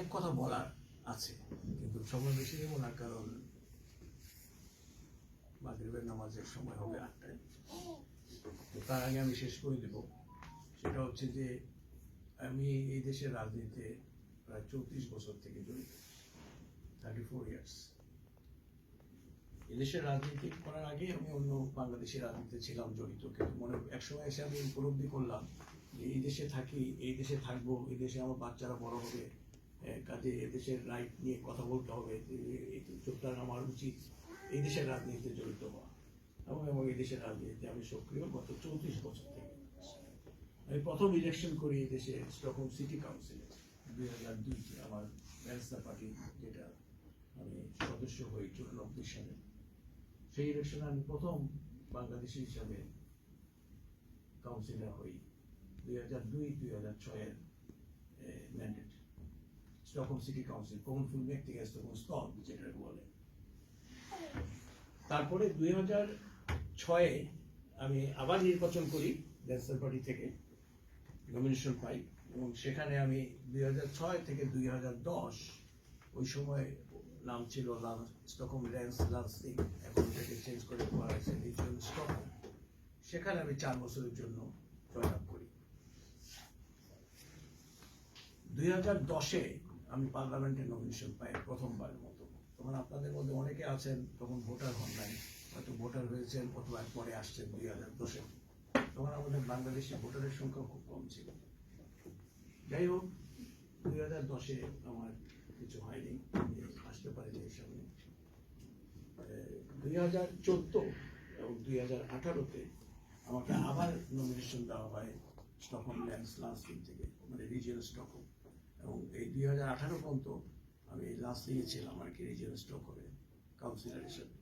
অনেক কথা বলার আছে, কিন্তু সময় বেশি দেবো না, কারণ মাগরিবের নামাজের সময় হবে 8টায়। তো তার আগে আমি শেষ করে দেব। সেটা হচ্ছে যে আমি এই দেশের রাজনীতিতে প্রায় 34 বছর থেকে জড়িত, 34 ইয়ার্স। এদেশের রাজনীতি করার আগে আমি অন্য বাংলাদেশের রাজনীতিতে ছিলাম জড়িত, কিন্তু মনে একসময় এসে আমি উপলব্ধি করলাম যে এই দেশে থাকি, এই দেশে থাকবো, এই দেশে আমার বাচ্চারা বড় হবে, কাজে এদেশের রাইট নিয়ে কথা বলতে হবে, সুতরাং আমার উচিত এই দেশের রাজনীতিতে জড়িত হওয়া। এবং এই দেশের রাজনীতিতে আমি সক্রিয় গত 34 বছর থেকে। আমি প্রথম ইলেকশন করি এই দেশে স্টকহোম সিটি কাউন্সিলে 2002-তে, আমার ব্যবস্থা পার্টি, যেটা আমি সদস্য হই 94 সালে। সেই ইলেকশনে আমি প্রথম বাংলাদেশি হিসাবে কাউন্সিলর হই 2002-2006-এর mandate. Stockholm city council, kommunfullmäktige Stockholms stad যেটা বলে। তারপরে 2006-এ আমি আবার নির্বাচন করি ব্যবস্থা পার্টি থেকে, নমিনেশন পাই, এবং সেখানে আমি 2006 থেকে 2010, ওই সময় নাম ছিল স্টকহোম ল্যান্স লান্সিং, এখন থেকে চেঞ্জ করে করা হয়েছে রিজিয়ন স্টকহোম। সেখানে আমি 4 বছরের জন্য জয়েন আপ করি। 2010-এ আমি পার্লামেন্টের নমিনেশন পাই প্রথমবারের মতো। তখন আপনাদের মধ্যে অনেকে আছেন তখন ভোটার হন নাই, হয়তো ভোটার হয়েছেন অথবা পরে আসছেন 2010-এ। তখন আমাদের বাংলাদেশি ভোটারের সংখ্যা খুব কম ছিল। যাই হোক, 2010-এ আমার কিছু হয়নি, আসতে পারিনি এই সামনে। 2014 এবং 2018-তে আমাকে আবার নমিনেশন দেওয়া হয় স্টকহোম ল্যান্স লান্সিং থেকে, মানে রিজিয়ন স্টকহোম। এবং এই 2018 পর্যন্ত আমি লান্সিংয়ে ছিলাম আর কি, রিজিয়ন স্টকহোমে কাউন্সিলর হিসেবে।